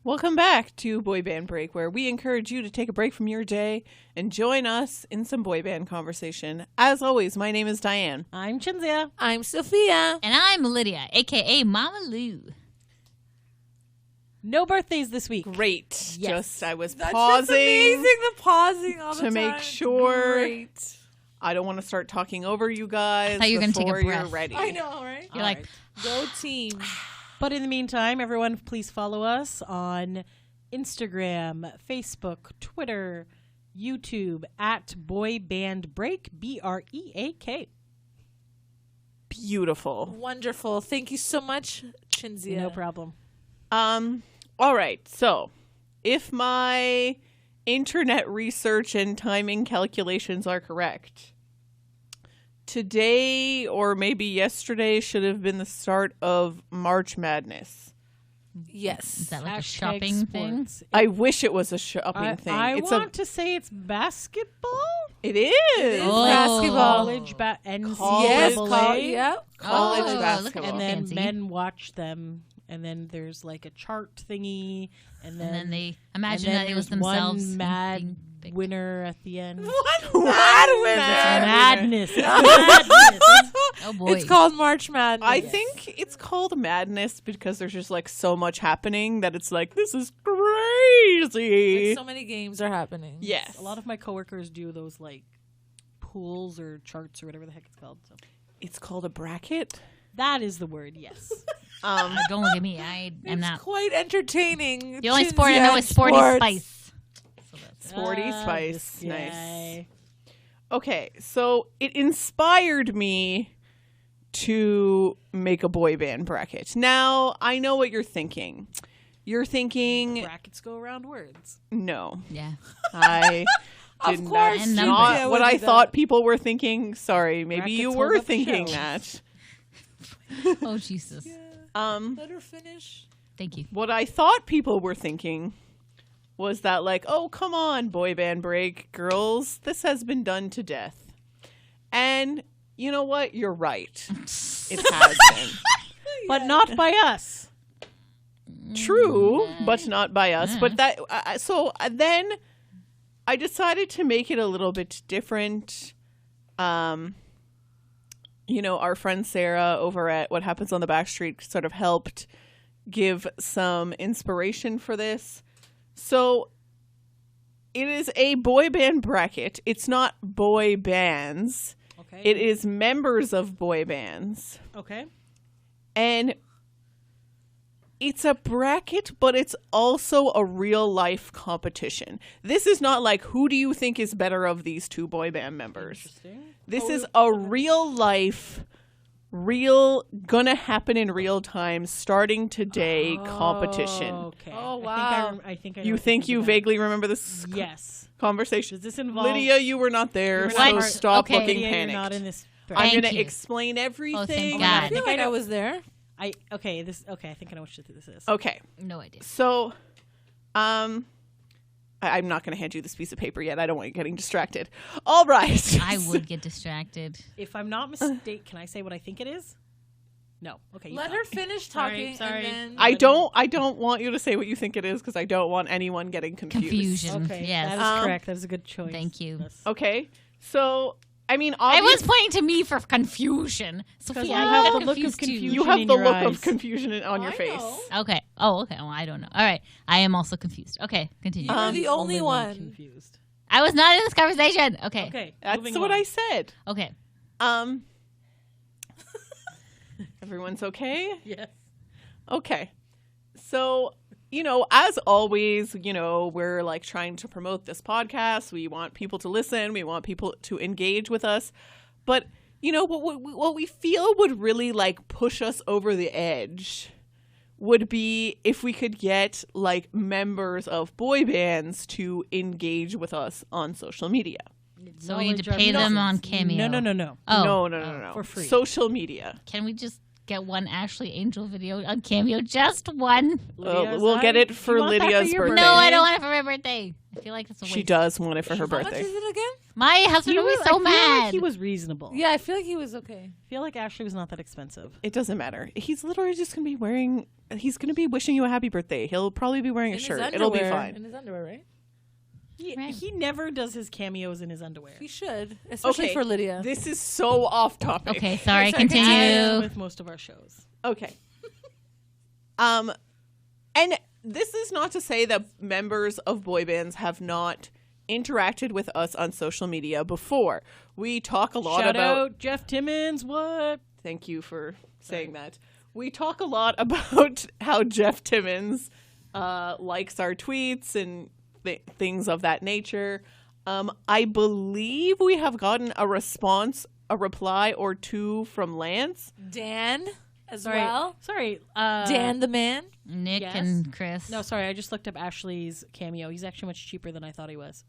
Welcome back to Boy Band Break, where we encourage you to take a break from your day and join us in some boy band conversation. As always, my name is Diane. I'm Chinzia. I'm Sophia. And I'm Lydia, a.k.a. Mama Lou. No birthdays this week. Great. Yes. Just I was That's pausing just amazing, the pausing all the to time. make sure. Great. I don't want to start talking over you guys I thought you were gonna take a before you're breath. ready. I know, right? You're like, Go team. But in the meantime, everyone, please follow us on Instagram, Facebook, Twitter, YouTube at Boy Band Break, BREAK. Beautiful. Wonderful. Thank you so much, Chinzia. No problem. All right. So, if my internet research and timing calculations are correct, today or maybe yesterday should have been the start of March Madness. Yes. is that like a Hashtag shopping thing? sports. I wish it was a shopping thing. I It's want to say it's basketball. It is. is Oh. basketball. College NCAA. Yes, NCAA. yep. College Oh, basketball. look And at then fancy. men watch them, and then there's like a chart thingy, and then, And then they and imagine then that it was there's themselves. one mad being big. winner at the end. What mad Madness. It's madness. Oh boy. It's called March Madness. I think it's called madness because there's just like so much happening that it's like, this is crazy. So many games are happening. Yes. A lot of my coworkers do those like pools or charts or whatever the heck it's called. So It's called a bracket. that is the word. Yes. Don't look at me. I'm It's not. quite entertaining. The only sport I know is Sporty Spice. So that's Sporty Ah, Spice. this Nice. guy. Okay, so it inspired me to make a boy band bracket. Now, I know what you're thinking. You're thinking, Brackets go around words. no, yeah. I Of did course, you not did. what Yeah, I would do thought that. people were thinking. Sorry, maybe you Brackets were hold up the thinking show. that. Oh Jesus. Let her finish. Thank you. What I thought people were thinking was that, like, oh, come on, boy band break, girls, this has been done to death. And you know what? You're right. It has been. But not by us. True, but not by us. But that, then I decided to make it a little bit different. Our friend Sarah over at What Happens on the Backstreet sort of helped give some inspiration for this. So it is a boy band bracket. It's not boy bands. Okay. It is members of boy bands. Okay. And it's a bracket, but it's also a real life competition. This is not like, who do you think is better of these two boy band members? Interesting. This is a real life, gonna happen in real time, starting today competition. Okay. Oh, wow. I think I know You what think this you is about. vaguely remember this Yes. conversation? Does this involve Lydia, you were not there, You were so not part- stop okay. looking Lydia, you're panicked. not in this. I'm Thank going to you. explain everything. God. I feel like I was there. I think I know what shit this is. Okay. No idea. So, I'm not going to hand you this piece of paper yet. I don't want you getting distracted. All right. I would get distracted. If I'm not mistaken, can I say what I think it is? No. Okay. you Let talk. her finish Sorry, talking. sorry. And then I don't want you to say what you think it is because I don't want anyone getting confused. Confusion. Okay. Yes. That is correct. That is a good choice. Thank you. Yes. Okay. So, I mean, I was obviously, pointing to me for confusion. Sophia, you I'm have not the look of confused too. confusion. you have in the your look eyes. of confusion on your I face. know. Okay. Oh, okay. Well, I don't know. All right. I am also confused. Okay. Continue. You're the only one. confused. I was not in this conversation. Okay. Okay. That's moving what on. I said. Okay. Everyone's okay? Yes. Okay. So, as always, we're like trying to promote this podcast. We want people to listen. We want people to engage with us. But, what we feel would really like push us over the edge would be if we could get like members of boy bands to engage with us on social media. So we need to Knowledge pay of them on nonsense. Cameo. No. Oh. No. For free. Social media. Can we just get one Ashley Angel video on Cameo. Just one. We'll get it for You want that for Lydia's your birthday. No, I don't want it for my birthday. I feel like it's a waste. She does want it for her How much birthday. is it again? My husband will be I so feel mad. like he was reasonable. Yeah, I feel like he was okay. I feel like Ashley was not that expensive. It doesn't matter. He's literally just going to be wearing... He's going to be wishing you a happy birthday. He'll probably be wearing a In his shirt. It'll be underwear. fine. In his underwear, right? Right. He never does his cameos in his underwear. He should, especially for Lydia. This is so off topic. Okay, sorry. As Continue. with most of our shows. Okay. And this is not to say that members of boy bands have not interacted with us on social media before. We talk a lot Shout about... out Jeff Timmons. What? Thank you for saying that. We talk a lot about how Jeff Timmons likes our tweets and things of that nature. I believe we have gotten a reply or two from Lance. Dan as Sorry. well. Sorry. Dan the man. Nick Yes. and Chris. No, sorry. I just looked up Ashley's cameo. He's actually much cheaper than I thought he was.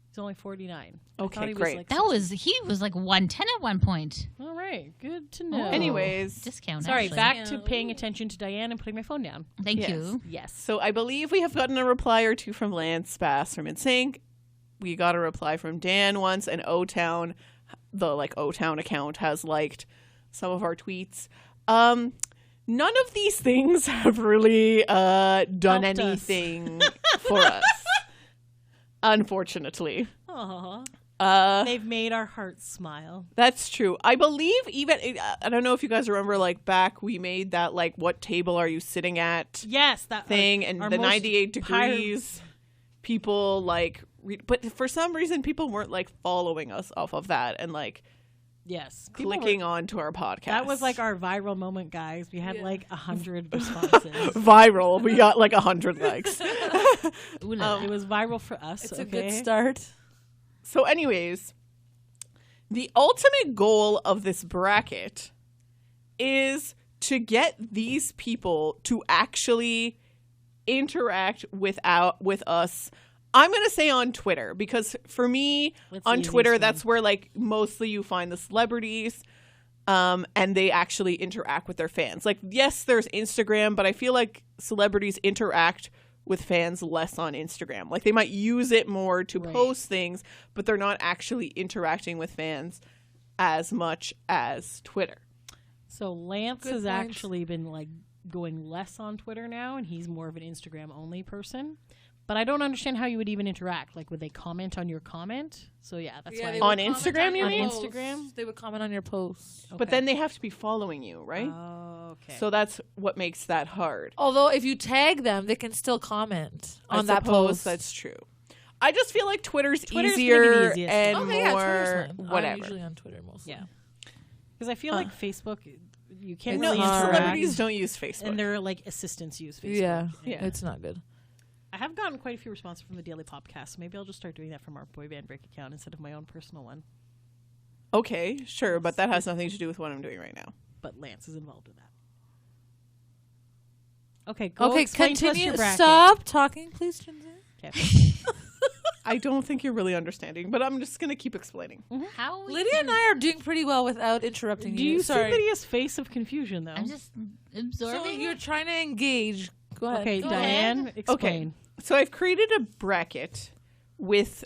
He's only $49. I Okay, thought he great. Was like He was like 110 at one point. all right. Good to know. Anyways, Discount. Sorry. actually. Back to paying attention to Diane and putting my phone down. Thank Yes. you. Yes. so I believe we have gotten a reply or two from Lance Bass from InSync. We got a reply from Dan once, and O-Town, the O-Town account, has liked some of our tweets. None of these things have really done Helped us. anything for us, unfortunately. Aww. They've made our hearts smile. That's true. I believe even, I don't know if you guys remember, back we made that, what table are you sitting at Yes, that thing, and our the most 98 degrees people, but for some reason people weren't, following us off of that and, Yes. People clicking on to our podcast. That was our viral moment, guys. We had 100 responses. viral. We got 100 likes. Ooh, la la. It was viral for us. It's okay? a good start. So anyways, the ultimate goal of this bracket is to get these people to actually interact with us. I'm going to say on Twitter, because for me, That's on the easiest Twitter, one. that's where mostly you find the celebrities, and they actually interact with their fans. Yes, there's Instagram, but I feel like celebrities interact with fans less on Instagram. They might use it more to Right. post things, but they're not actually interacting with fans as much as Twitter. So Lance Good has point. actually been going less on Twitter now, and he's more of an Instagram only person. But I don't understand how you would even interact. Would they comment on your comment? So yeah, that's why. they On would comment Instagram, you your mean? posts. Instagram? They would comment on your posts. But then they have to be following you, right? Oh, okay. So that's what makes that hard. Although if you tag them, they can still comment on I that suppose post. That's true. I just feel like Twitter's Twitter's gonna be easier the easiest. and Okay, yeah, Twitter's more fine. I'm whatever. usually on Twitter mostly. yeah, because I feel like Facebook, you can't It's really hard. interact, Celebrities don't use Facebook. and their assistants use Facebook. Yeah, it's not good. I have gotten quite a few responses from the Daily Podcast. So maybe I'll just start doing that from our Boy Band Break account instead of my own personal one. Okay, sure, but that has nothing to do with what I'm doing right now. But Lance is involved in that. Okay, go Okay, explain to us continue. your bracket. Stop talking, please, Chinzi. Okay. I don't think you're really understanding, but I'm just going to keep explaining. How we Lydia can- and I are doing pretty well without interrupting Do you. you Sorry. see Lydia's face of confusion, though? I'm just So absorbing. you're trying to engage. Go ahead. Okay, Go Diane, ahead. explain. So I've created a bracket with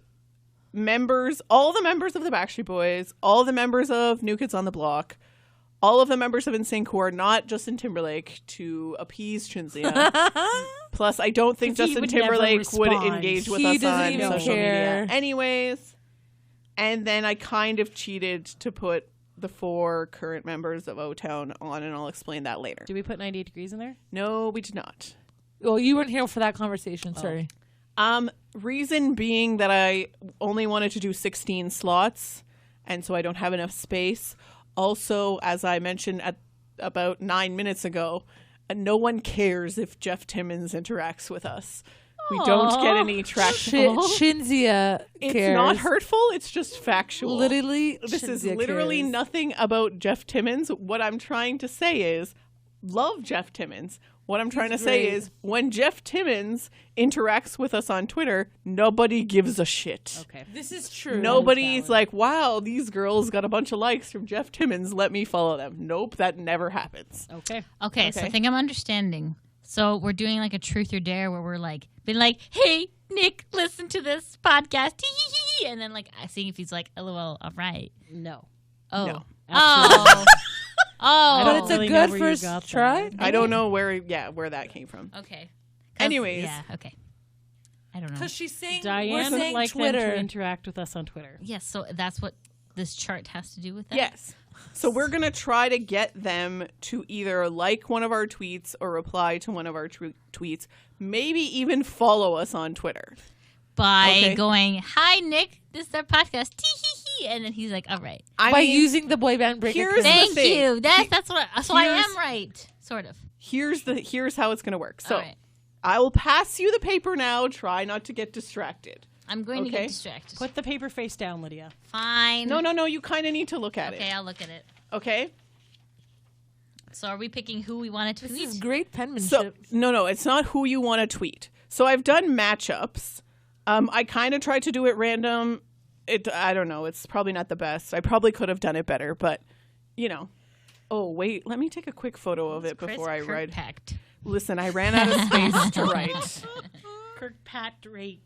all the members of the Backstreet Boys, all the members of New Kids on the Block, all of the members of NSYNC who are not Justin Timberlake, to appease Chinzia. Plus, I don't think 'Cause he Justin would never Timberlake would respond. engage with He us doesn't on even social care. media anyways. And then I kind of cheated to put the 4 current members of O-Town on, and I'll explain that later. Did we put 98 degrees in there? No, we did not. Well, you weren't here for that conversation. Sorry. Reason being that I only wanted to do 16 slots, and so I don't have enough space. Also, as I mentioned about 9 minutes ago, no one cares if Jeff Timmons interacts with us. We don't get any traction. Chinzia It's cares. not hurtful. It's just factual. Literally, This is Chinzia literally cares. nothing about Jeff Timmons. What I'm trying to say is, love Jeff Timmons. What I'm trying to say is when Jeff Timmons interacts with us on Twitter, nobody gives a shit. Okay. This is true. Nobody's like, wow, these girls got a bunch of likes from Jeff Timmons. Let me follow them. Nope, that never happens. Okay. So I think I'm understanding. So we're doing like a truth or dare where we're like, been like, hey, Nick, listen to this podcast. And then like seeing if he's like, LOL, all right. No. Oh. No. Oh. Oh. But it's really a know good where you first got that. try. I don't know where that came from. Okay. 'Cause- Anyways. Yeah, okay. I don't know. Because she's saying Diane we're would saying like them Twitter. to interact with us on Twitter. Yes, so that's what this chart has to do with that? Yes. So we're going to try to get them to either like one of our tweets or reply to one of our tweets, maybe even follow us on Twitter. By going, hi, Nick, this is our podcast. Tee-hee-hee. And then he's like, all right. By using the boy band break. here's account. the Thank thing. you. That's what so I Here's- am right. Sort of. Here's how it's going to work. So All right. I will pass you the paper now. Try not to get distracted. I'm going to Okay. get distracted. Put the paper face down, Lydia. Fine. No. You kind of need to look at Okay, it. I'll look at it. Okay. So are we picking who we want to This tweet? is great So penmanship. no, it's not who you want to tweet. So I've done matchups. I kind of tried to do it random. I don't know. It's probably not the best. I probably could have done it better, but you know. Oh wait, let me take a quick photo of it before I write. Kirkpact. Listen, I ran out of space to write. Kirkpatrick.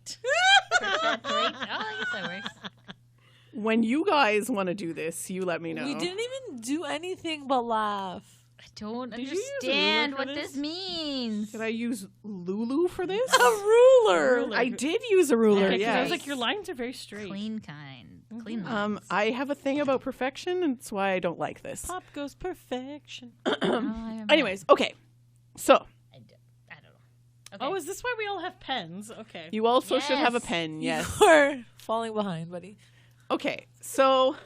Kirkpact, right? Oh, I guess that works. When you guys want to do this, you let me know. We didn't even do anything but laugh. I don't Did you use a understand ruler for what this? this means. Did I use Lulu for this? A ruler. I did use a ruler. Okay, 'cause I Yeah. was like, your lines are very straight. Clean kind. Clean lines. I have a thing about perfection, and it's why I don't like this. Pop goes perfection. Oh, I remember. Anyways, okay. So I don't know. Okay. Oh, is this why we all have pens? Okay. you also should have a Yes. pen. Yes. You're falling behind, buddy. Okay. So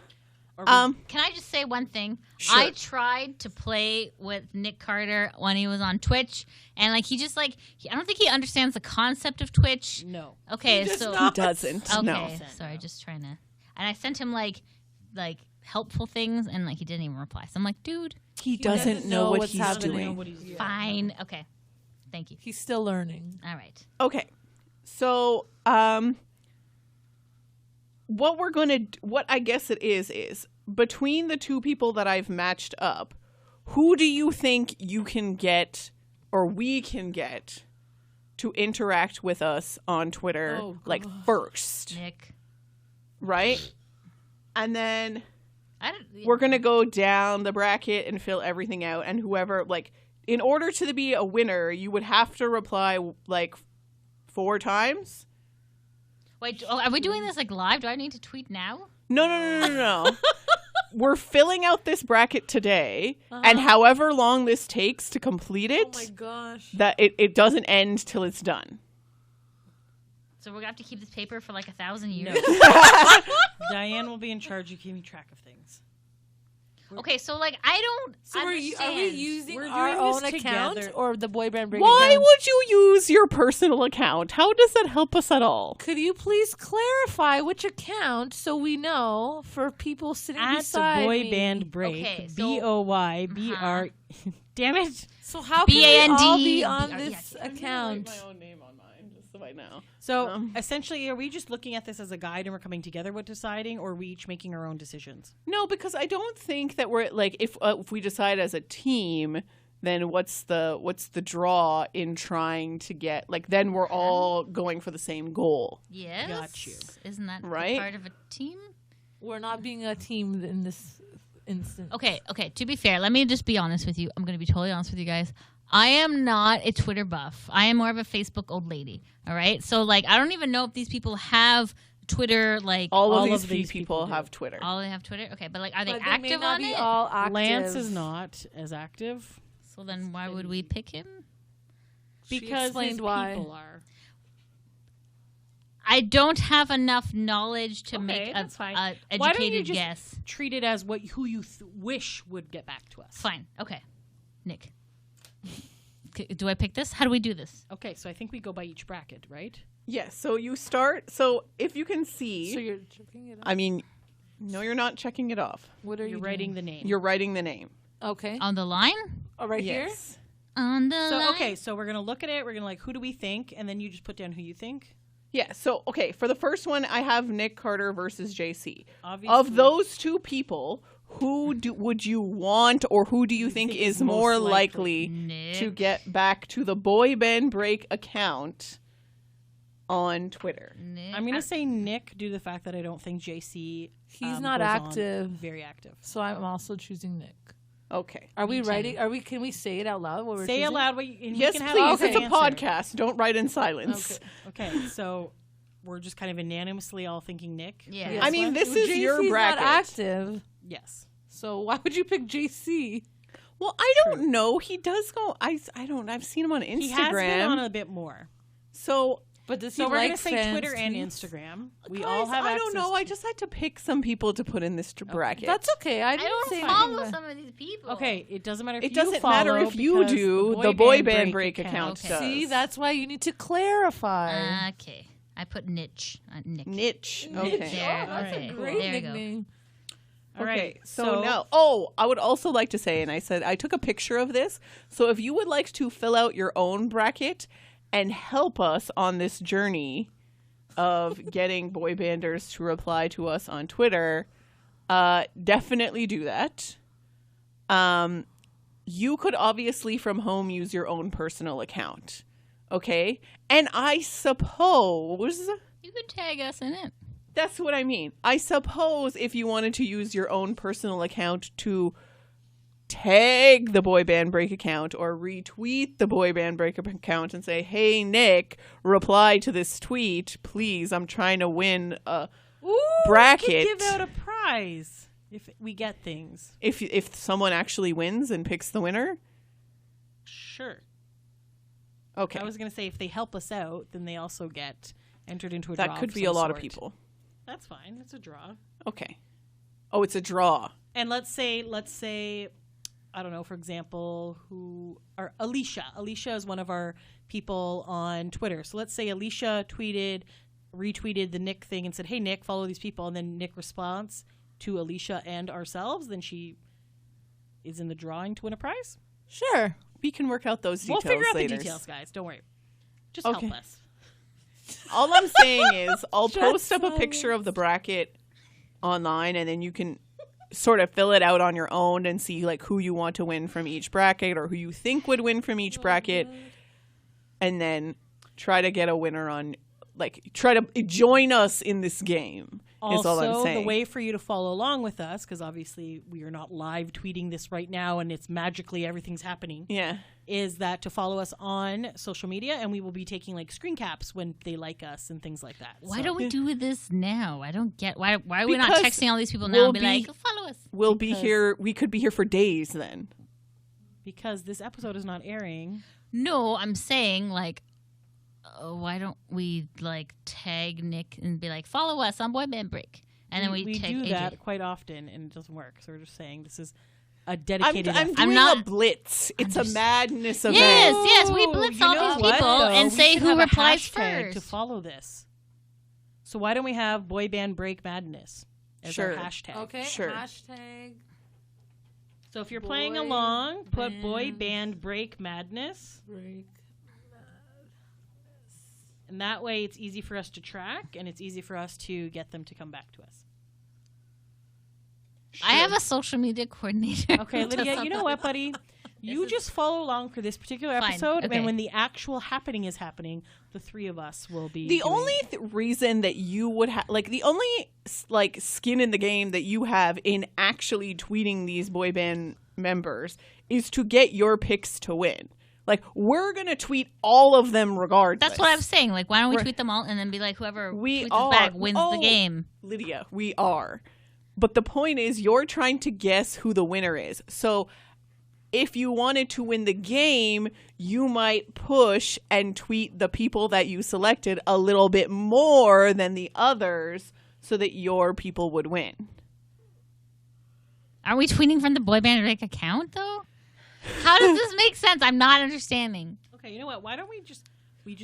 Are we- Can I just say one thing? Sure. I tried to play with Nick Carter when he was on Twitch, and like he just like I don't think he understands the concept of Twitch. no. Okay, does so not. he doesn't. okay, No. sorry, just trying to. And I sent him like helpful things, and like he didn't even reply. So I'm like, dude, He doesn't know what what's he's happening. doing. fine, okay, thank you. He's still learning. All right. Okay. So what I guess it is between the two people that I've matched up, who do you think you can get or we can get to interact with us on Twitter Oh, like first, Nick, right? And then I don't. we're going to go down the bracket and fill everything out, and whoever like in order to be a winner, you would have to reply like 4 times. Wait, are we doing this like live? Do I need to tweet now? No. We're filling out this bracket today, and however long this takes to complete Oh it, my gosh. that it doesn't end till it's done. So we're gonna have to keep this paper for like 1,000 years. Diane will be in charge of keeping track of things. Okay, so like I don't. So are we understand. using We're our doing this own account together. or the boy band break Why account? would you use your personal account? How does that help us at all? Could you please clarify which account so we know for people sitting At beside Boy me? Band Break. Okay, so- BOYBR. Damn it. So how can we all be BAND. on Yeah, this yeah. account? my own name on mine, just so I know. So essentially, are we just looking at this as a guide and we're coming together with deciding, or are we each making our own decisions? No, because I don't think that we're like if we decide as a team, then what's the draw in trying to get like then we're all going for the same goal. Yes. Got you. Isn't that the Right? part of a team? We're not being a team in this instance. Okay. To be fair, let me just be honest with you. I'm going to be totally honest with you guys. I am not a Twitter buff. I am more of a Facebook old lady. All right. So like, I don't even know if these people have Twitter. Like, All All of of these these people people do. have Twitter. all they have Twitter. Okay, but like, are they But active may not on be it? all active. Lance is not as active So then, why would we pick him? She because explained his why. people are. I don't have enough knowledge to Okay, make a, that's fine. a Why don't you educated just guess. treat it as who you wish would get back to us? Fine. Okay. Nick. Do I pick this? How do we do this? Okay, so I think we go by each bracket, right? Yes. So you start. So if you can see, So you're checking it out. I mean, no, you're not checking it off. What are You're you writing doing? the name. You're writing the name. Okay. On the line? Oh, right here. Yes. On the So line. okay, so we're gonna look at it. We're gonna like, who do we think, and then you just put down who you think. Yeah. So okay, for the first one, I have Nick Carter versus JC. Obviously, Of those two people, would you want, or who do you think is more most likely? likely Nick. to get back to the Boy Band Break account on Twitter? Nick. I'm gonna say Nick due to the fact that I don't think JC. He's not goes on active. very active. So I'm also choosing Nick. Okay. Are we Me too. writing? Can we say it out loud? What we're Say choosing? aloud what you, and Yes, we can have please. an It's a answer. podcast. Don't write in silence. Okay. Okay, so we're just kind of unanimously all thinking Nick. Yeah. Yes. I mean, this Well, is your JC's bracket. not active. Yes. So why would you pick JC? Well, I don't know. He does go. I don't. I've seen him on Instagram. He has been on a bit more. So But does So he we're like going to say fans' Twitter and tweets? Instagram. We guys, all have I access don't know. to- I just had to pick some people to put in this bracket. That's okay. I I didn't don't say follow anything. some of these people. Okay, it doesn't matter if It you doesn't follow matter if you because do. The Boy Band Break account Okay. does. See, that's why you need to clarify. Okay. I put niche. Nick. Niche. Niche. Okay. There. Oh, that's Okay. a great There you go. nickname. All right. Okay, so now, I would also like to say, and I said I took a picture of this. So if you would like to fill out your own bracket and help us on this journey of getting boy banders to reply to us on Twitter, definitely do that. You could obviously from home use your own personal account. Okay? And I suppose You could tag us in it. that's what I mean. I suppose if you wanted to use your own personal account to tag the Boy Band Break account or retweet the Boy Band Break account and say, "Hey Nick, reply to this tweet, please. I'm trying to win a Ooh, bracket." We could give out a prize if we get things. If someone actually wins and picks the winner. Sure. Okay. I was going to say if they help us out, then they also get entered into a draw. That could of be some a lot of sort. people. That's fine. It's a draw. Okay. Oh, it's a draw. And let's say, I don't know, for example, Alicia. Alicia is one of our people on Twitter. So let's say Alicia retweeted the Nick thing and said, "Hey Nick, follow these people," and then Nick responds to Alicia and ourselves. Then she is in the drawing to win a prize. Sure. We can work out those We'll details figure out later. the details, guys. Don't worry. Just Okay. help us. All I'm saying is I'll Just post up a picture of the bracket online, and then you can sort of fill it out on your own and see like who you want to win from each bracket or who you think would win from each bracket, and then try to get a winner on, like, try to join us in this game. Is all I'm Also, saying. the way for you to follow along with us, because obviously we are not live tweeting this right now and it's magically everything's happening, Yeah. is that to follow us on social media, and we will be taking like screen caps when they like us and things like that. Why So- don't we do this now? I don't get why are we not Because texting all these people now we'll and be be- like, follow us? We'll be Because- here. We could be here for days then. Because this episode is not airing. No, I'm saying like why don't we like tag Nick and be like, follow us on Boy Band Break? And then we tag do AJ. that quite often, and it doesn't work. So we're just saying this is a I'm dedicated. effort. doing not- a blitz. It's I'm a madness event. Yes, we Ooh, blitz you all know these what, people though? and We say should who have a replies hashtag first. to follow this. So why don't we have Boy Band Break Madness as Sure. our hashtag? Okay. Sure. Hashtag. So if you're playing Boy along, put Boy Band Band Break Madness, Break. and that way it's easy for us to track, and it's easy for us to get them to come back to us. I have a social media coordinator. Okay, who does Lydia, all you know that. what, buddy? You just follow along for this particular Fine, episode, okay. and when the actual happening is happening, the three of us will be The doing only reason that you would have, like, the only like skin in the game that you have in actually tweeting these boy band members is to get your picks to win. Like, we're gonna tweet all of them regardless. That's what I'm saying. Like, why don't we Right. tweet them all and then be like, whoever We tweets are. us back wins Oh. the game? Lydia, we are. But the point is, you're trying to guess who the winner is. So if you wanted to win the game, you might push and tweet the people that you selected a little bit more than the others so that your people would win. Are we tweeting from the Boy Band Break account though? How does this make sense? I'm not understanding. Okay, you know what? Why don't we just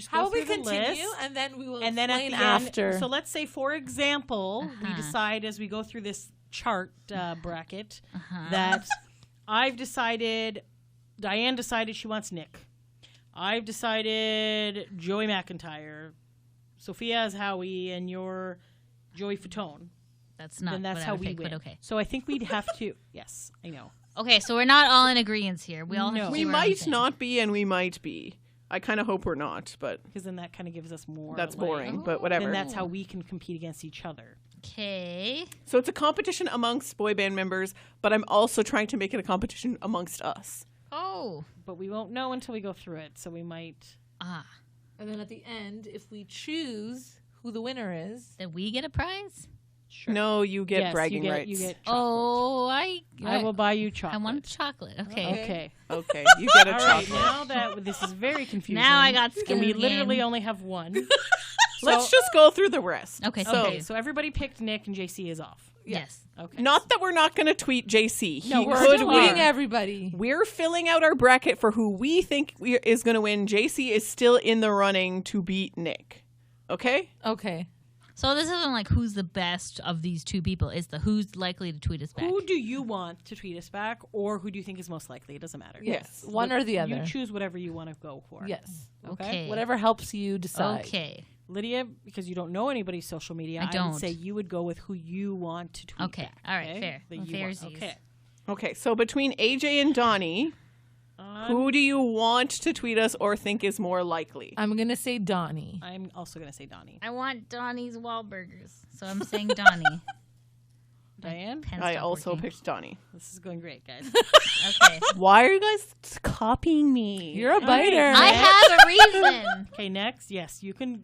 How go about we through the continue, list, and then we will and then at explain the end, after. So let's say, for example, we Uh-huh. decide as we go through this chart bracket Uh-huh. that I've decided Diane decided she wants Nick. I've decided Joey McIntyre. Sophia is Howie, and you're Joey Fatone. That's not. Then that's what I how would we pick, win. But okay. So I think we'd have to. Yes, I know. Okay, so we're not all in agreement here. We all have to No. see We where I'm might saying. not be, and we might be. I kind of hope we're not, but Because then that kind of gives us more. that's like- boring. But whatever. Then that's how we can compete against each other. Okay. So it's a competition amongst boy band members, but I'm also trying to make it a competition amongst us. Oh. But we won't know until we go through it. So we might. Ah. And then at the end, if we choose who the winner is, Did we get a prize? Sure. No, you get Yes, bragging you get, rights. You get chocolate. Oh, I will buy you I chocolate. want chocolate. Okay. Okay. Okay, you get a All right. chocolate. Now that this is very confusing. Now I got skin And we in the literally game. only have one. Let's just go through the rest. Okay, So, Okay, so everybody picked Nick and JC is off. Yes. Okay. not that we're not going to tweet JC. No, He we're could still win. tweeting everybody. We're filling out our bracket for who we think is going to win. JC is still in the running to beat Nick. Okay? Okay. So this isn't like who's the best of these two people. It's the who's likely to tweet us back. Who do you want to tweet us back, or who do you think is most likely? It doesn't matter. Yes. One or the other. You choose whatever you want to go for. Yes. Okay. Whatever helps you decide. Okay. Lydia, because you don't know anybody's social media, I would don't. say you would go with who you want to tweet Okay. back. All right. okay? Fair. That you Fairsies. want. Okay. Okay, so between AJ and Donnie, who do you want to tweet us or think is more likely? I'm going to say Donnie. I'm also going to say Donnie. I want Donnie's Wahlburgers, so I'm saying Donnie. Diane? Pen I stopped also working. picked Donnie. This is going great, guys. Okay. Why are you guys copying me? You're a biter. I have a reason. Okay, next. Yes, you can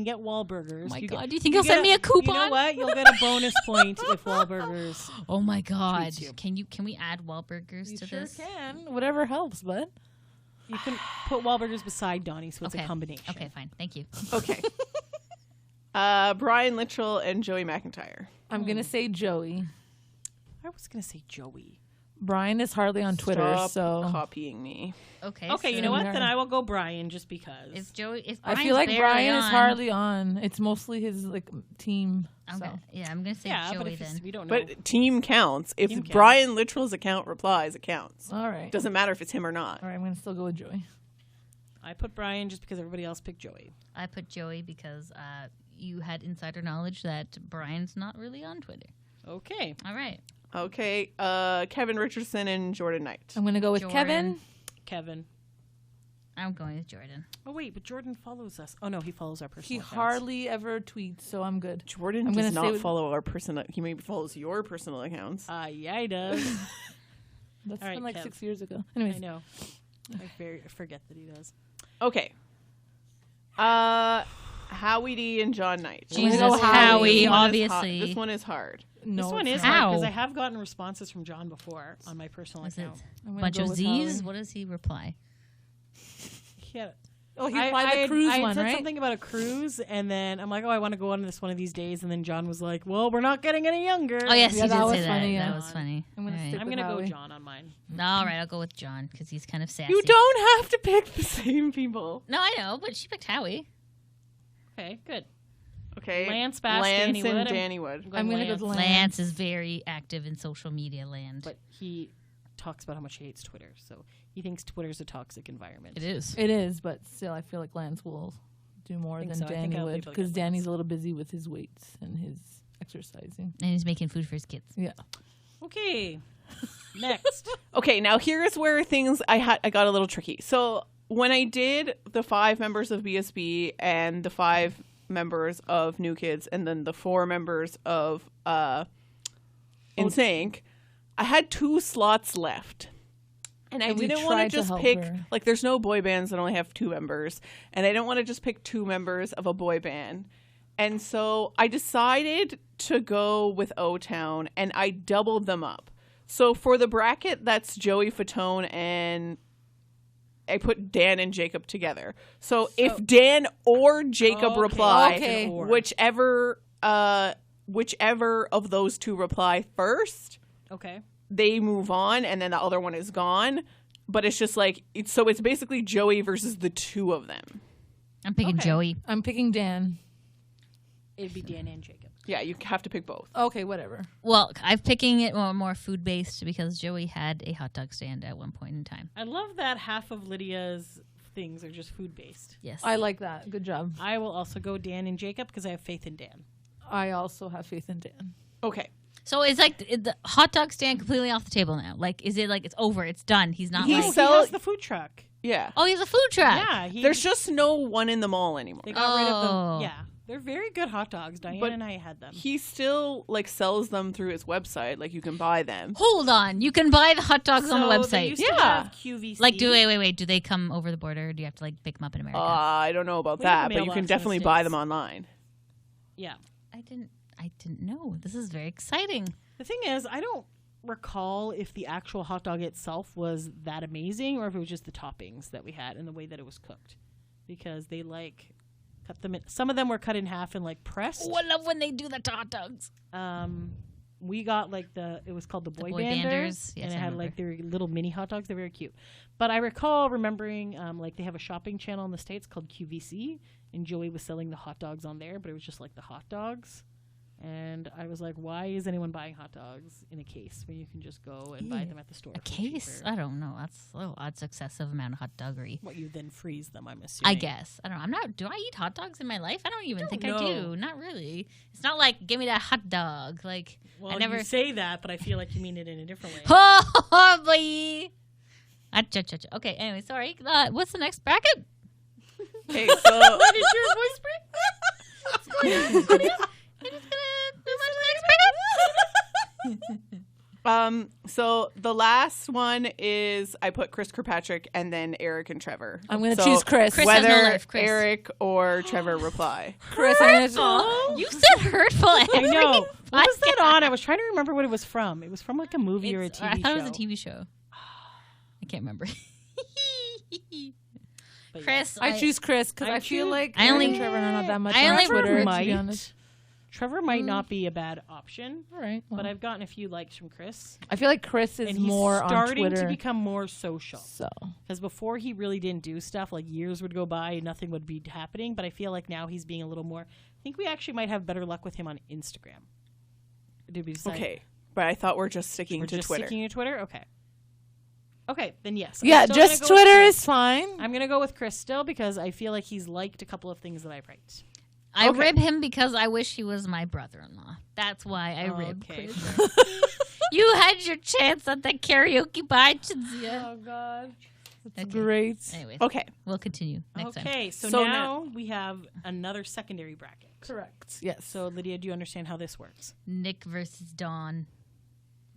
get Wahlburgers. Oh my You God, get- do you think you he'll send get me a coupon? You know what? You'll get a bonus point if Wahlburgers. Oh my God. Tweets you. Can we add Wahlburgers You to sure this? can. Whatever helps, bud. You can put Wahlburgers beside Donnie, so it's Okay. a combination. Okay, fine. Thank you. Okay. Brian Littrell and Joey McIntyre. I'm going to say Joey. I was going to say Joey. Brian is hardly on Twitter, Stop so copying me. Okay. Okay, you so know what? Sure. Then I will go Brian just because. If Joey, if I Brian's feel like barely Brian is on, hardly on. It's mostly his team. I'm so. gonna say yeah, but Joey if it's- then. we don't know. But team counts. If Team counts. Brian Littrell's account replies, it counts. All right. Doesn't matter if it's him or not. All right, I'm going to still go with Joey. I put Brian just because everybody else picked Joey. I put Joey because you had insider knowledge that Brian's not really on Twitter. Okay. All right. Okay, Kevin Richardson and Jordan Knight. I'm going to go with Jordan. Kevin. Kevin. I'm going with Jordan. Oh, wait, but Jordan follows us. Oh, no, he follows our He personal accounts. hardly ever tweets, so I'm good. Jordan I'm does gonna not say- follow our personal. He maybe follows your personal accounts. Yeah, he does. That's All right, been like Kev. 6 years ago. I Anyways, know. I forget that he does. Okay. Howie D and John Knight. I'm gonna Jesus, go Howie, This one is obviously. This one is hard. no, this one it's is not. hard because How? I have gotten responses from John before on my personal Was it account. I'm gonna bunch go of with Z's? Howie. What does he reply? Yeah. Oh, he I applied the had- cruise I had one, said right? something about a cruise, and then I'm like, oh, I want to go on this one of these days. And then John was like, well, we're not getting any younger. Oh yes, Yeah, he that did was say that. funny, yeah. That was funny. I'm gonna All right. stick I'm with going to go Howie. John on mine. All right, I'll go with John because he's kind of sassy. You don't have to pick the same people. No, I know, but she picked Howie. Okay, good. Okay. Lance Bass, Lance Danny and Wood. Danny Wood. I'm gonna go with Lance. Lance is very active in social media land. But he talks about how much he hates Twitter. So he thinks Twitter's a toxic environment. it is. It is, but still, I feel like Lance will do more think than so. I think Danny I'll would leave it because against Danny's Lance. a little busy with his weights and his exercising. And he's making food for his kids. Yeah. Okay. Next. Okay, now here's where things I got a little tricky. So when I did the 5 members of BSB and the 5 members of New Kids and then the 4 members of NSYNC, I had 2 slots left. And I And we didn't want tried to to just help pick, her. like, there's no boy bands that only have 2 members. And I don't want to just pick 2 members of a boy band. And so I decided to go with O-Town, and I doubled them up. So for the bracket, that's Joey Fatone, and I put Dan and Jacob together. So if Dan or Jacob Okay. reply, Okay. Or. whichever of those 2 reply first, Okay. they move on, and then the other one is gone. But it's just like it's basically Joey versus the 2 of them. I'm picking Okay. Joey. I'm picking Dan. It'd be Dan and Jacob. Yeah, you have to pick both. Okay, whatever. Well, I'm picking it more food based because Joey had a hot dog stand at one point in time. I love that half of Lydia's things are just food based. Yes. I like that. Good job. I will also go Dan and Jacob because I have faith in Dan. I also have faith in Dan. Okay. So it's like the hot dog stand completely off the table now. Like, is it like it's over? It's done. He's not He's like. He has the food truck. Yeah. Oh, he's a food truck. Yeah, There's just no one in the mall anymore. they got rid of Oh. them. Yeah, they're very good hot dogs. Diane But and I had them. He still like sells them through his website. Like you can buy them. Hold on. You can buy the hot dogs on the They website. used to Yeah. have QVC. Like, wait. Do they come over the border? Or do you have to like pick them up in America? I don't know about We have that, but you mailbox can in the definitely buy States. them online. Yeah. I didn't know. This is very exciting. The thing is, I don't recall if the actual hot dog itself was that amazing or if it was just the toppings that we had and the way that it was cooked, because they like cut them in. Some of them were cut in half and like pressed. Oh, I love when they do the hot dogs. We got like it was called the Boy Boy Banders, Banders. Yes, and it I had remember. like their little mini hot dogs. They're very cute. But I recall remembering like they have a shopping channel in the States called QVC, and Joey was selling the hot dogs on there, but it was just like the hot dogs. And I was like, why is anyone buying hot dogs in a case when you can just go and buy them at the store? A for case? cheaper? I don't know. That's excessive amount of hot doggery. What, you then freeze them, I'm assuming. I guess. I don't know. Do I eat hot dogs in my life? I don't even think I know. do. Not really. It's not like, give me that hot dog. Like, Well, I never. you say that, but I feel like you mean it in a different way. Oh, boy. Okay, anyway, sorry. What's the next bracket? Okay, so What is your voice break? You're just gonna move on to the next bracket? so the last one is I put Chris Kirkpatrick and then Eric and Trevor. I'm going to So choose Chris. Chris has whether no life, Chris. Eric or Trevor reply. Chris, I'm gonna Hurtful. You said hurtful. I know. What was that on? I was trying to remember what it was from. It was from like a movie or a TV show. I thought it was a TV show. I can't remember. But Chris, I choose Chris because I I feel choose- like I Eric only- and Trevor are not that much I on only Twitter, to be might. honest. Trevor might not be a bad option, All right. but well. I've gotten a few likes from Chris. I feel like Chris is And he's more on starting Twitter. to become more social. so Because before he really didn't do stuff, like years would go by and nothing would be happening. But I feel like now he's being a little more. I think we actually might have better luck with him on Instagram. Did we decide? Okay, but I thought we're just sticking We're to just Twitter. sticking to Twitter? Okay. Okay, then yes. I'm yeah, still gonna just go with Twitter Chris. is fine. I'm going to go with Chris still because I feel like he's liked a couple of things that I write. I Okay. rib him because I wish he was my brother-in-law. That's why I rib Okay, Chris. sure. You had your chance at the karaoke by Chinzia. Oh God, that's Okay. great. Anyway, Okay, we'll continue next time. Okay, so So now we have another secondary bracket. Correct. Yes. So, Lydia, do you understand how this works? Nick versus Dawn.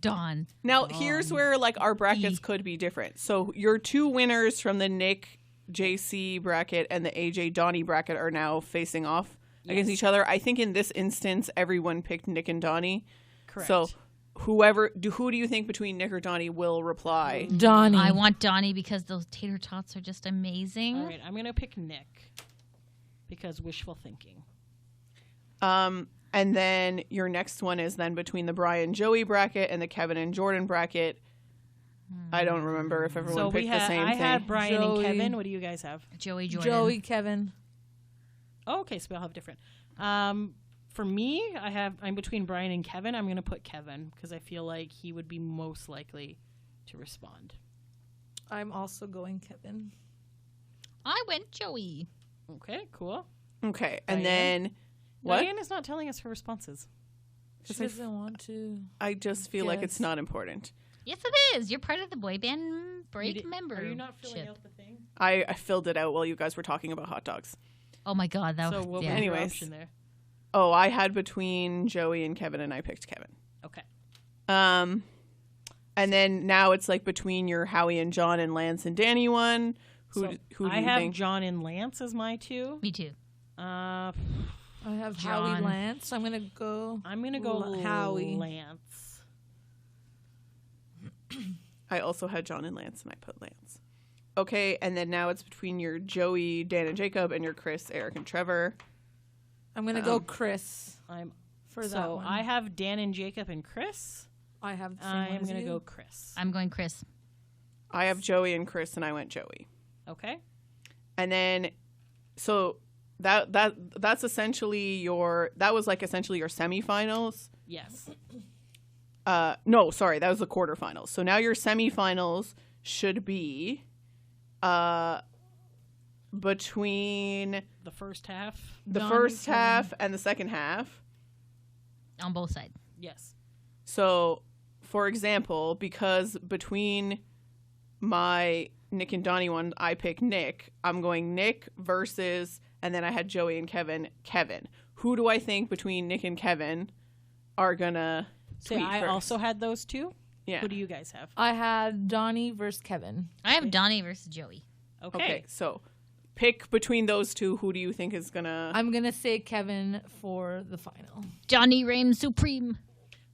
Dawn. now here's where like our brackets could be different. So your two winners from the Nick JC bracket and the AJ Donnie bracket are now facing off against each other. I think in this instance, everyone picked Nick and Donnie. Correct. So who do you think between Nick or Donnie will reply? Donnie. I want Donnie because those tater tots are just amazing. All right, I'm going to pick Nick because wishful thinking. And then your next one is then between the Brian Joey bracket and the Kevin and Jordan bracket. I don't remember if everyone So we picked the had same I thing. had Brian Joey. and Kevin. What do you guys have? Joey Jordan. Joey, Kevin. Oh, okay, so we all have different. For me, I'm between Brian and Kevin. I'm going to put Kevin because I feel like he would be most likely to respond. I'm also going Kevin. I went Joey. Okay, cool. Okay, and Diane? then what? Diane is not telling us her responses. She doesn't want to. I just feel like it's Yes. not important. Yes, it is. You're part of the boy band break member. Are you not filling out the thing? I filled it out while you guys were talking about hot dogs. Oh my god, that So was what yeah. was your Anyways. option there? Oh, I had between Joey and Kevin, and I picked Kevin. Okay. And then now it's like between your Howie and John and Lance and Danny one. Who So do you I have think? John and Lance as my two. Me too. Uh, I have John. Howie Lance. I'm gonna go. I'm going to go Howie. Lance. I also had John and Lance, and I put Lance. Okay, and then now it's between your Joey, Dan, and Jacob, and your Chris, Eric, and Trevor. I'm gonna go Chris I'm for that so one. I have Dan and Jacob and Chris. I have the same I one am as going to you. go Chris. I'm going Chris. I have Joey and Chris, and I went Joey. Okay. And then, so that's essentially that was like essentially your semifinals. Yes. No, sorry, that was the quarterfinals. So now your semifinals should be between The first half. the Donnie, first Kevin. half and the second half. On both sides. Yes. So, for example, because between my Nick and Donnie one, I pick Nick. I'm going Nick versus, and then I had Joey and Kevin. Who do I think between Nick and Kevin are gonna So tweet I first? also had those two. Yeah. Who do you guys have? I had Donnie versus Kevin. I have Donnie versus Joey. Okay, so pick between those two. Who do you think is gonna? I'm gonna say Kevin for the final. Johnny reigns supreme.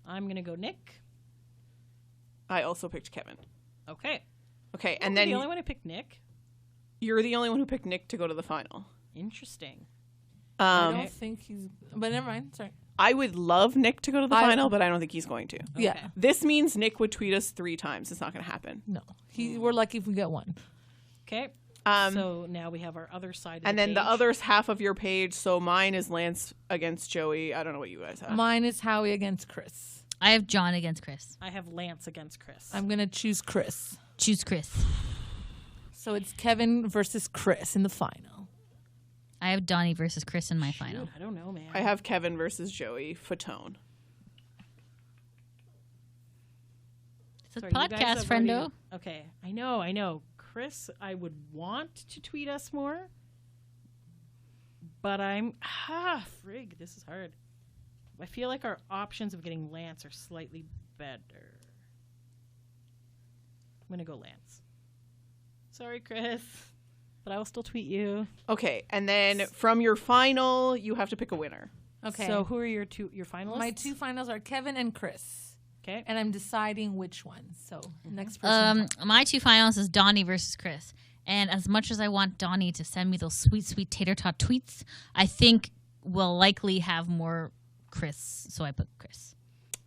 I'm gonna go Nick. I also picked Kevin. Okay. Okay, I'm and then the only one who picked Nick. you're the only one who picked Nick to go to the final. Interesting. I Um, don't think he's. But never mind. Sorry. I would love Nick to go to the I- final, but I don't think he's going to. Yeah. Okay. This means Nick would tweet us 3 times. It's not going to happen. No. We're lucky if we get one. Okay. Um, So now we have our other side. Of and the then the page. other half of your page. So mine is Lance against Joey. I don't know what you guys have. Mine is Howie against Chris. I have John against Chris. I have Lance against Chris. I'm gonna choose Chris. Choose Chris. So it's Kevin versus Chris in the final. I have Donnie versus Chris in my final. Shoot, I don't know, man. I have Kevin versus Joey. Fatone. It's a Sorry, you guys podcast, have friendo. already- Okay. I know. Chris, I would want to tweet us more. But frig, this is hard. I feel like our options of getting Lance are slightly better. I'm going to go Lance. Sorry, Chris. But I will still tweet you. Okay, and then from your final, you have to pick a winner. Okay. So who are your finalists? my two finals are Kevin and Chris. Okay. And I'm deciding which one. So next person. My 2 finals is Donnie versus Chris. And as much as I want Donnie to send me those sweet, sweet tater tot tweets, I think we'll likely have more Chris. So I put Chris.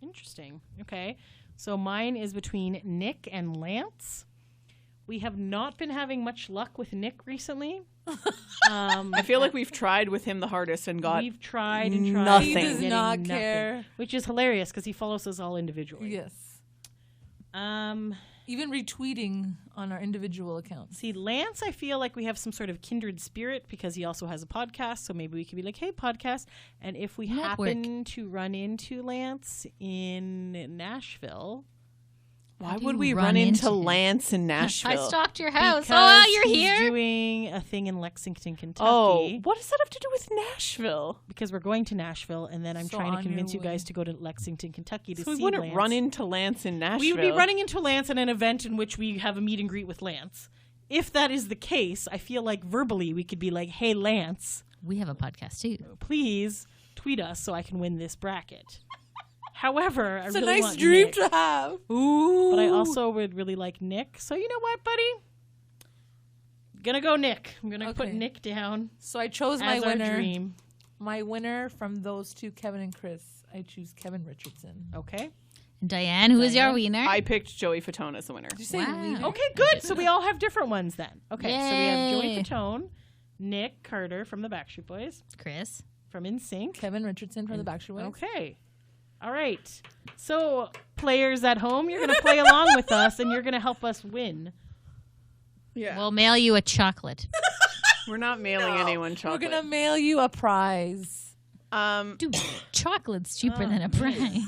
Interesting. Okay. So mine is between Nick and Lance. We have not been having much luck with Nick recently. I feel like we've tried with him the hardest and got We've tried and tried. nothing. He and does getting not nothing, care. which is hilarious because he follows us all individually. Yes. Um, Even retweeting on our individual accounts. see, Lance, I feel like we have some sort of kindred spirit because he also has a podcast. So maybe we could be like, hey, podcast. And if we Network. happen to run into Lance in Nashville, Why do would you we run run into into him? Lance in Nashville? I stalked your house. because Oh, you're he's here. doing a thing in Lexington, Kentucky. Oh, what does that have to do with Nashville? Because we're going to Nashville, and then I'm So trying to on convince your you guys way. to go to Lexington, Kentucky to So we see wouldn't Lance. run into Lance in Nashville. We would be running into Lance at an event in which we have a meet and greet with Lance. If that is the case, I feel like verbally we could be like, hey, Lance, We have a podcast too. please tweet us so I can win this bracket. However, I It's really a nice want dream Nick. to have. Ooh. But I also would really like Nick. So you know what, buddy? Gonna go Nick. I'm gonna put Okay. Nick down So I chose my as our winner. dream. My winner from those two, Kevin and Chris. I choose Kevin Richardson. Okay. Diane, who is your winner? I picked Joey Fatone as the winner. Did you say Wow. winner? Okay, good. So we all have different ones then. Okay, so we have Joey Yay. Fatone, Nick Carter from the Backstreet Boys, Chris. from NSYNC. Kevin Richardson from the Backstreet Boys. Okay. All right. So, players at home, you're going to play along with us and you're going to help us win. Yeah. We'll mail you a chocolate. We're not mailing anyone We're chocolate. gonna mail you a prize. Dude, chocolate's cheaper Oh, than a prize.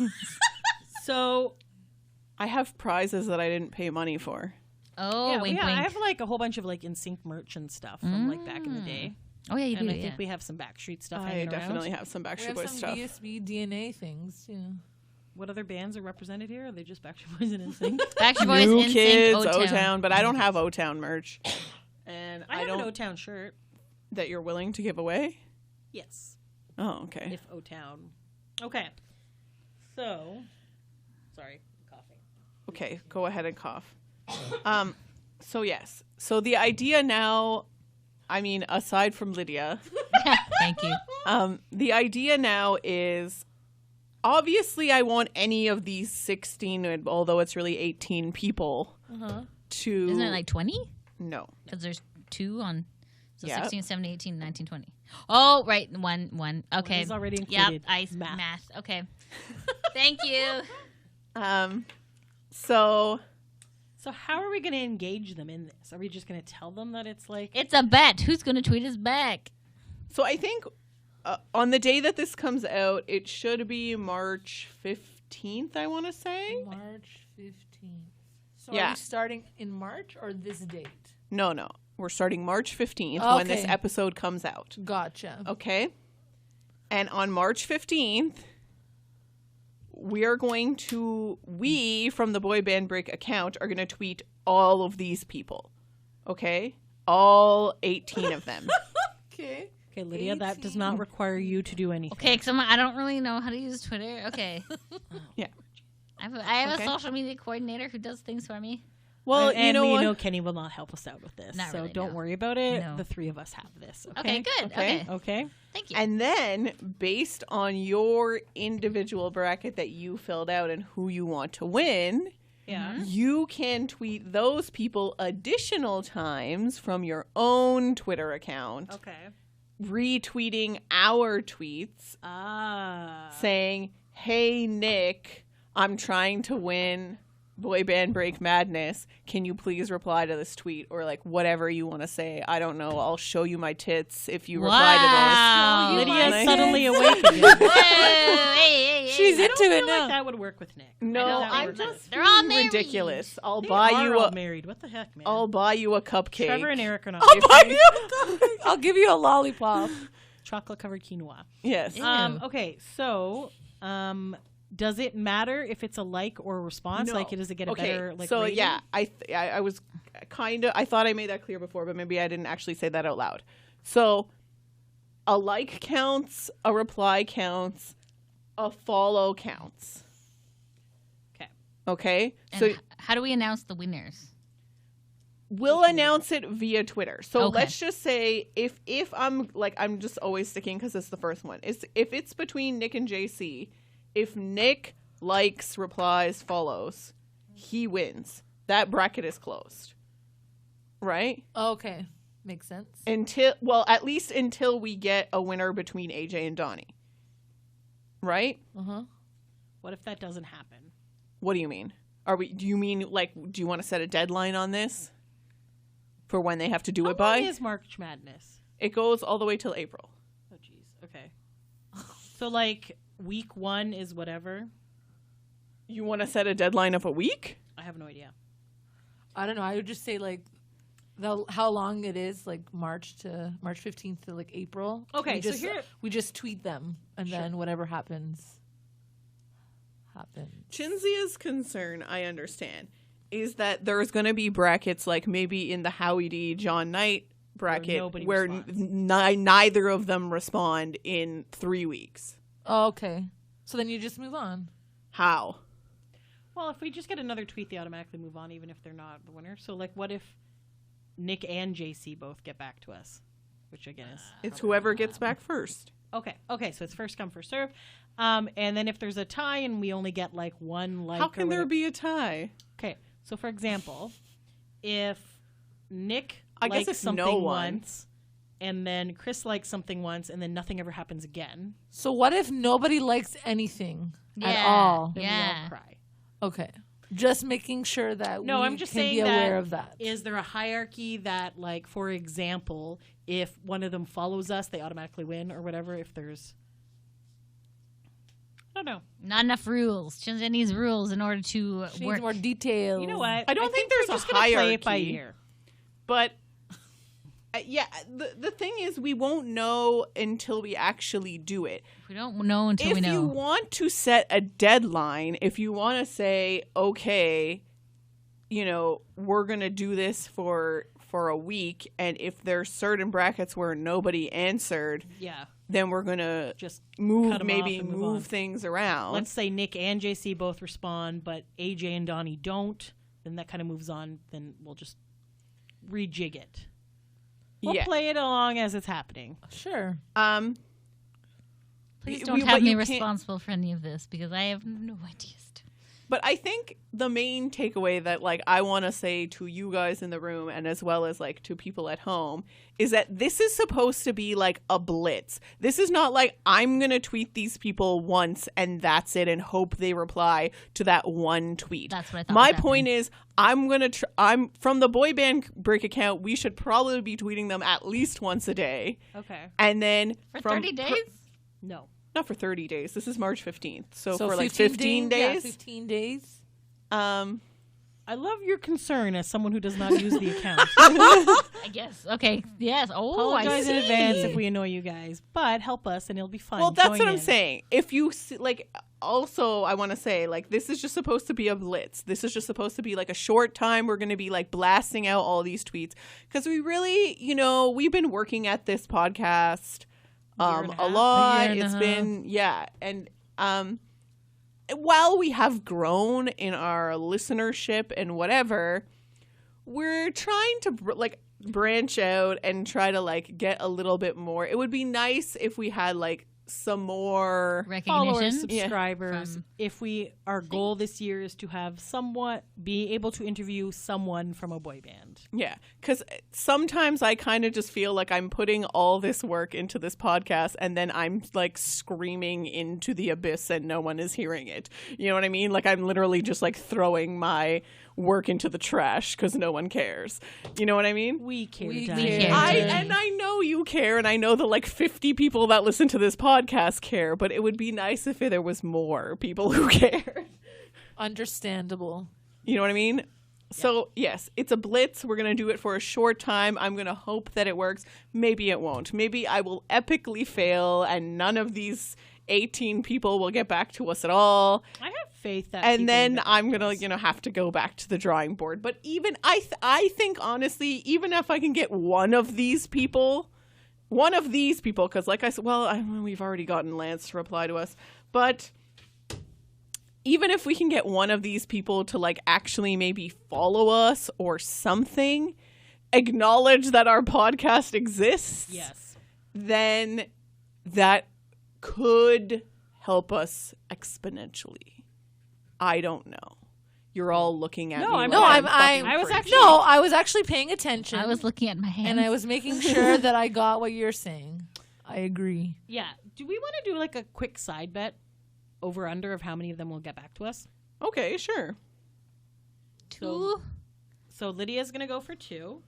So, I have prizes that I didn't pay money for. Oh, wink, I wink. have like a whole bunch of like NSYNC merch and stuff from like back in the day. Oh, yeah, you And do, I yeah. think we have some Backstreet stuff I hanging definitely around. have some We Backstreet have Boys some stuff. VSB DNA things too. What other bands are represented here? Are they just Backstreet Boys and NSYNC? Backstreet Boys, New NSYNC, Kids, O-Town. O-Town, but I don't have O-Town merch. And I I have an don't O-Town shirt. that you're willing to give away. Yes. Oh, okay. If O-Town. Okay. So, sorry, I'm coughing. Okay, go ahead and cough. So yes. So the idea now, I mean, aside from Lydia, Thank you. the idea now is obviously I want any of these 16, although it's really 18 people to. Isn't it like 20? No. Because there's 2 on. So Yeah. 16, 17, 18, 19, 20. Oh, right. One. Okay. is already Yep. included. Math. Okay. Thank you. So So how are we going to engage them in this? Are we just going to tell them that it's like... It's a bet. Who's going to tweet us back? So I think on the day that this comes out, it should be March 15th, I want to say. March 15th. So Yeah. are we starting in March or this date? No. We're starting March 15th when this Okay. episode comes out. Gotcha. Okay? And on March 15th, we from the Boy Band Break account are going to tweet all of these people. Okay? All 18 of them. Okay. Okay, Lydia, that does not require you to do anything. Okay, because I don't really know how to use Twitter. Okay. Yeah. I have Okay. a social media coordinator who does things for me. Well, and you know we what? know Kenny will not help us out with this. Not so really, don't no. worry about it. No. The three of us have this. Okay, good. Okay. Okay. Thank you. And then, based on your individual bracket that you filled out and who you want to win, Yeah. you can tweet those people additional times from your own Twitter account, Okay. retweeting our tweets saying, "Hey, Nick, I'm trying to win Boy Band Break Madness. Can you please reply to this tweet?" Or like whatever you want to say. I don't know. I'll show you my tits if you reply Wow. Lydia's Like- suddenly awake again. Whoa, hey. She's I into don't it feel like now. that would work with Nick. this. No, I know that I'm would just They're all being married. ridiculous. I'll They buy are you all a married. What the heck, man? I'll buy you a cupcake. Trevor and Eric are not. I'll give you a lollipop. Chocolate covered quinoa. Yes. Ew. Okay, so does it matter if it's a like or a response? No. Like, does it get a better like? so rating? yeah, I was kind of, I thought I made that clear before, but maybe I didn't actually say that out loud. So a like counts, a reply counts, a follow counts. Okay. Okay, And so how do we announce the winners? we'll announce it via Twitter. So Okay. let's just say if I'm just always sticking because it's the first one. Is if it's between Nick and JC, if Nick likes, replies, follows, he wins. That bracket is closed. Right? Okay. Makes sense. At least until we get a winner between AJ and Donnie. Right? Uh-huh. What if that doesn't happen? What do you mean? Do you mean do you want to set a deadline on this? For when they have to do How it by? long is March Madness? It goes all the way till April. Oh, jeez. Okay. So, like, week 1 is whatever? You want to set a deadline of a week? I have no idea. I don't know. I would just say like how long it is, like March 15th to like April. Okay, we so just, here- we just tweet them, and then whatever happens. Chinzia's concern, I understand, is that there's going to be brackets like maybe in the Howie D. John Knight bracket nobody where responds. neither of them respond in 3 weeks. Oh, okay. So then you just move on. How? Well, if we just get another tweet, they automatically move on, even if they're not the winner. So, like, what if Nick and JC both get back to us? Which, again, is... It's whoever gets back first. Okay, so it's first come, first serve. And then if there's a tie and we only get, like, one like... How or can there whatever- be a tie? Okay, so, for example, if Nick I guess likes it's something no one. once, and then Chris likes something once, and then nothing ever happens again, So what if nobody likes anything at Yeah. all? then we Yeah. all cry. Okay. Just making sure that No, we I'm just can saying be aware that of that. Is there a hierarchy that, like, for example, if one of them follows us, they automatically win or whatever? If there's... I don't know. Not enough rules. Chinzia needs rules in order to She work. needs more details. You know what? I don't think there's we're a just gonna play it by hierarchy. ear. But yeah, the thing is, we won't know until we actually do it. We don't know until If we know. you want to set a deadline, if you want to say, okay, we're going to do this for a week, and if there's certain brackets where nobody answered, Yeah. then we're going to Just move, cut 'em maybe off and move move on. things around. let's say Nick and JC both respond, but AJ and Donnie don't. Then that kind of moves on. Then we'll just rejig it. We'll yeah. play it along as it's happening. Sure. Please we- don't but have me you can't- responsible for any of this because I have no idea. But I think the main takeaway that like I want to say to you guys in the room and as well as like to people at home is that this is supposed to be like a blitz. This is not like I'm going to tweet these people once and that's it and hope they reply to that one tweet. That's what I thought. My was point happening. is I'm going to I'm from the Boy Band Break account, we should probably be tweeting them at least once a day. Okay. And then For from 30 days? No. not for 30 days. This is March 15th. So, So for like 15 days. Yeah, 15 days. I love your concern as someone who does not use the account. I guess. Okay. Yes. Oh, I Apologize see. in advance if we annoy you guys, but help us and it'll be fun. well, that's Join what I'm in. saying. If you like, also, I want to say like this is just supposed to be a blitz. This is just supposed to be like a short time. We're going to be like blasting out all these tweets because we really, we've been working at this podcast Year and a a half. lot. A year and a It's half. been and while we have grown in our listenership and whatever, we're trying to branch out and try to like get a little bit more. It would be nice if we had like some more Followers, Recognition. subscribers. From- If our goal this year is to have be able to interview someone from a boy band. Yeah, because sometimes I kind of just feel like I'm putting all this work into this podcast and then I'm like screaming into the abyss and no one is hearing it. You know what I mean? Like I'm literally just like throwing my work into the trash because no one cares. You know what I mean? We care, We Diane. care. I know you care, and I know the like 50 people that listen to this podcast care, but it would be nice if there was more people who care. Understandable. You know what I mean? So, yes, it's a blitz. We're going to do it for a short time. I'm going to hope that it works. Maybe it won't. Maybe I will epically fail and none of these 18 people will get back to us at all. I have faith that And people then will get I'm back going to to, us. have to go back to the drawing board. But even I think honestly, even if I can get one of these people, because like I said, we've already gotten Lance to reply to us, but even if we can get one of these people to like actually maybe follow us or something, acknowledge that our podcast exists, Yes. then that could help us exponentially. I don't know. You're all looking at No, me. I'm like not. I'm I fucking was crazy. actually- I was actually paying attention. I was looking at my hands. and I was making sure that I got what you're saying. I agree. Yeah. Do we want to do like a quick side bet over under of how many of them will get back to us? Okay, sure. two. So Lydia's going to go for 2.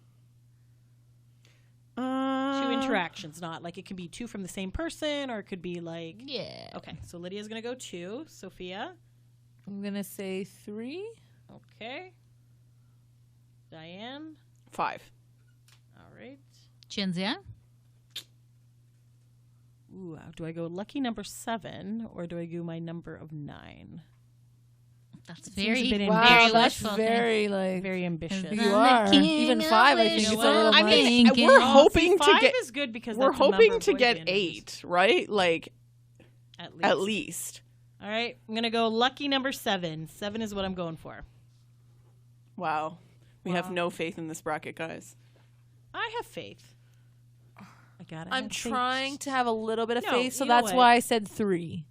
Uh, 2 interactions, not like it could be 2 from the same person or it could be like. Yeah. Okay. So Lydia's going to go 2. Sophia. I'm going to say 3. Okay. Diane. 5. All right. Chinzia. Ooh, do I go lucky number 7 or do I go my number of 9? That's seems a very, bit very Wow, that's wishful very like Very ambitious. You I'm are. the king Even of 5, I think wish. it's a You know little what? I much. mean, Thinking. we're Oh, hoping See, to 5 get is good because we're that's the number hoping of to boy get band members. 8, right? Like At least. at least. All right. I'm going to go lucky number 7. 7 is what I'm going for. Wow. We have Wow. no faith in this bracket, guys. I have faith. I got it. I'm trying to have a little bit of No, faith, so you know that's what? why I said 3.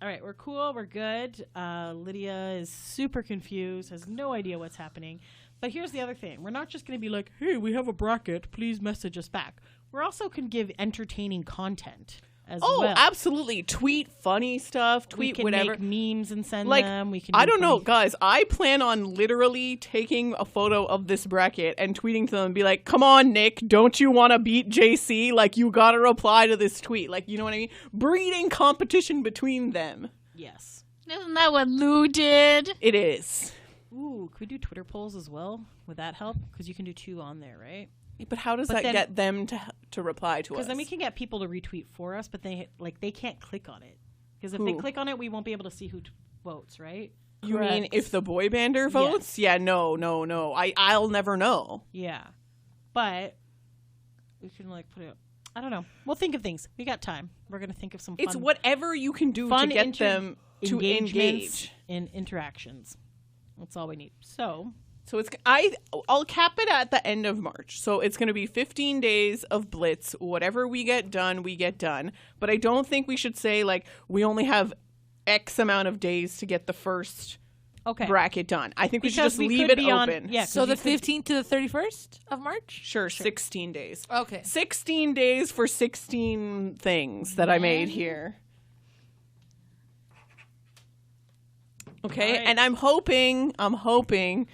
All right, we're cool. We're good. Lydia is super confused, has no idea what's happening. But here's the other thing. We're not just going to be like, hey, we have a bracket. Please message us back. We're also can give entertaining content as Oh, well. absolutely. Tweet funny stuff, We tweet can whatever. make memes and send Like, them. We can. I do don't know, funny- guys. I plan on literally taking a photo of this bracket and tweeting to them and be like, come on, Nick, don't you want to beat JC? Like, you got to reply to this tweet. Like, you know what I mean? Breeding competition between them. Yes. Isn't that what Lou did? It is. Ooh, could we do Twitter polls as well? Would that help? Because you can do 2 on there, right? But how does But that then- get them to reply to us? Because then we can get people to retweet for us, but they can't click on it. Because if they Who? click on it, we won't be able to see who votes, right? You mean Correct. if the boy bander votes? Yeah, no. I'll never know. Yeah, but we can like put it. I don't know. We'll think of things. We got time. We're gonna think of some. It's fun, whatever you can do to fun get them to engagements engage. in interactions. That's all we need. So So I'll cap it at the end of March. So it's going to be 15 days of blitz. Whatever we get done, we get done. But I don't think we should say like we only have X amount of days to get the first bracket done. I think we should Because just we leave could it be on- open. yeah. So 'cause the you could- 15th to the 31st of March? Sure, 16 days. Okay. 16 days for 16 things that I made here. Okay, All right. and I'm hoping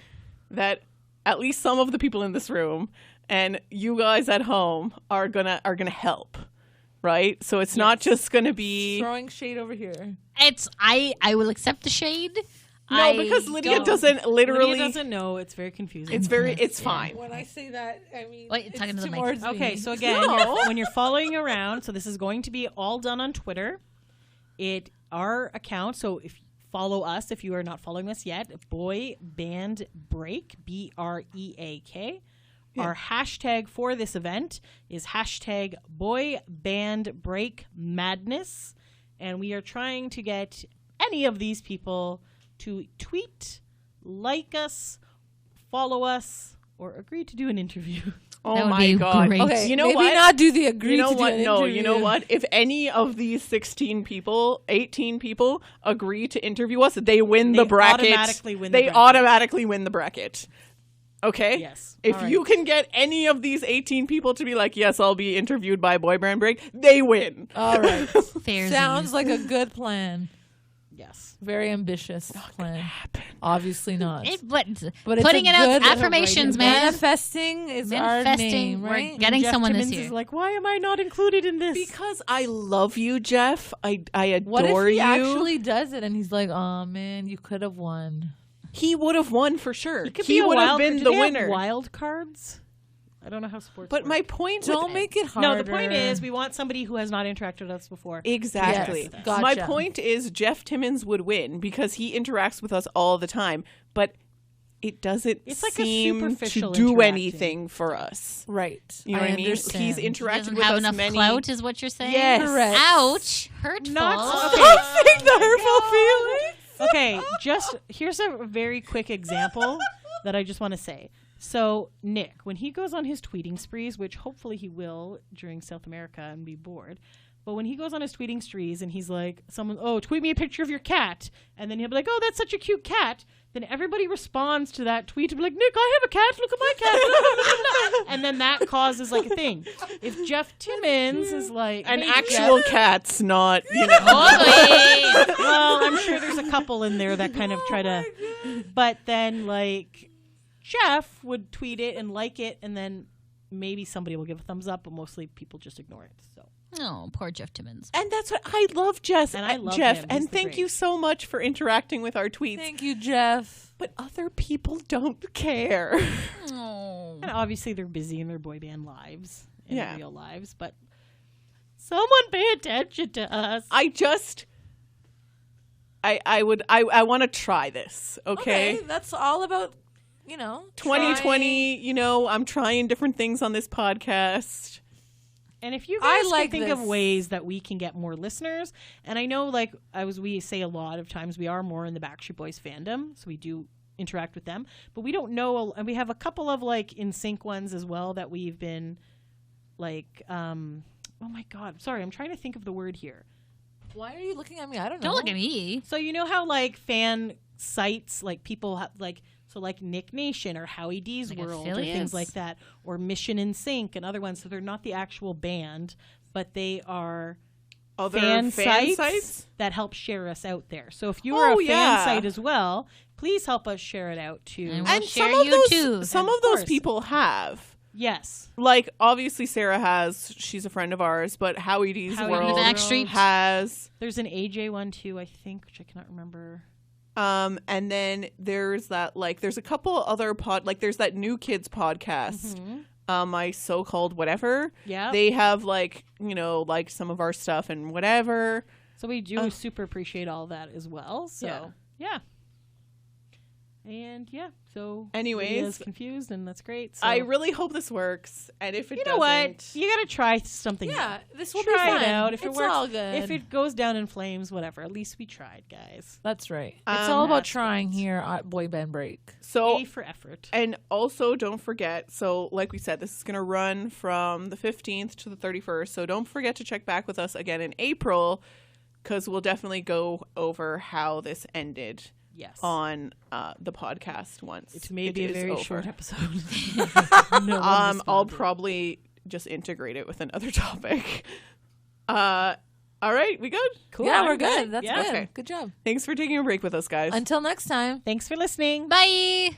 that at least some of the people in this room and you guys at home are gonna help, right? So it's not just gonna be Throwing shade over here. It's I will accept the shade. no, because Lydia don't. doesn't literally. Lydia doesn't know. It's very confusing. It's fine. When I say that, I mean, Wait, it's talking to the mic. towards Okay, me. so again, No. when you're following around, so this is going to be all done on Twitter. Our account, so if follow us if you are not following us yet, Boy Band Break, BREAK. Our hashtag for this event is hashtag Boy Band Break Madness, and we are trying to get any of these people to tweet, like us, follow us, or agree to do an interview. Oh That would my be god! great. Okay, you know maybe what? not do the agree You know to do what? an No, interview. you know what? If any of these 16 people, 18 people agree to interview us, they win the They bracket. automatically win the They bracket. automatically win the bracket. Okay? Yes. If All you right. can get any of these 18 people to be like, yes, I'll be interviewed by Boy Band Break, they win. All right. Fairsies. Sounds like a good plan. Yes. Very ambitious plan. Obviously not. But it's putting a it out, good- affirmations, man. Manifesting is our Manifesting. name, We're right? getting Jeff someone Timmons this year. is like, why am I not included in this? Because I love you, Jeff. I adore What if he you. actually does it and he's like, oh man, you could have won. He would have won for sure. Could He be a would have wild- been do the they have winner. wild cards? I don't know how sports But work. my point Don't with make it harder. No, the point is we want somebody who has not interacted with us before. Exactly. Yes, gotcha. My point is Jeff Timmons would win because he interacts with us all the time, but it doesn't It's like a seem to superficial do interacting. anything for us. Right. You know what I mean? understand. He's He interacted doesn't with have us enough many. clout, is what you're saying? Yes. Correct. Ouch. Hurtful. Not Don't say the hurtful feelings. Okay, just here's a very quick example that I just want to say. So Nick, when he goes on his tweeting sprees, which hopefully he will during South America and be bored, but when he goes on his tweeting sprees and he's like, someone, oh, tweet me a picture of your cat, and then he'll be like, oh, that's such a cute cat. Then everybody responds to that tweet to be like, Nick, I have a cat. Look at my cat. And then that causes like a thing. If Jeff Timmons is like An hey, actual Jeff- cat's not, you know. Oh, wait. well, I'm sure there's a couple in there that kind of try to, but then like Jeff would tweet it and like it, and then maybe somebody will give a thumbs up, but mostly people just ignore it. So Oh, poor Jeff Timmons. And that's what I love, Jess. And I love Jeff. him. And He's the thank you great. so much for interacting with our tweets. Thank you, Jeff. But other people don't care. Oh. and obviously they're busy in their boy band lives, in Yeah. their real lives, but someone pay attention to us. I want to try this. Okay. That's all about, 2020, I'm trying different things on this podcast. And if you I guys like can think of this. ways that we can get more listeners, and I know, like we say a lot of times, we are more in the Backstreet Boys fandom, so we do interact with them, but we don't know, and we have a couple of like in sync ones as well that we've been like, oh my god, sorry, I'm trying to think of the word here. Why are you looking at me? I don't know. Don't look at me. So you know how like fan sites, like people have like. So like Nick Nation or Howie D's Like World or affiliates? things like that, or Mission in Sync and other ones. So they're not the actual band, but they are Other fan fan sites that help share us out there. So if you are Oh, a fan yeah. site as well, please help us share it out too. And And share some of you those, too. some And of of those course. people have. Yes. Like, obviously Sarah has, she's a friend of ours, but Howie D's Howie World The Backstreet. has. There's an AJ one too, I think, which I cannot remember. And then there's that, like, there's a couple other there's that New Kids podcast, My So-Called Whatever. Yeah. They have, like, like some of our stuff and whatever. So we do super appreciate all that as well. So yeah. And yeah, so Anyways. Lydia's confused, and that's great. So I really hope this works. And if it you doesn't, know what? You gotta try something. Yeah, new. this will Try be fun. it out. If it's it works, all good. if it goes down in flames, whatever. At least we tried, guys. That's right. It's all about That's trying here at Boy Band Break. So A for effort. and also don't forget, so like we said, this is going to run from the 15th to the 31st. So don't forget to check back with us again in April, because we'll definitely go over how this ended Yes. on the podcast once. It may be a is very over. short episode. No one I'll responded. probably just integrate it with another topic. All right, we good? Cool. Yeah, I'm we're good. That's Yeah. good. Okay. Good job. Thanks for taking a break with us, guys. Until next time. Thanks for listening. Bye.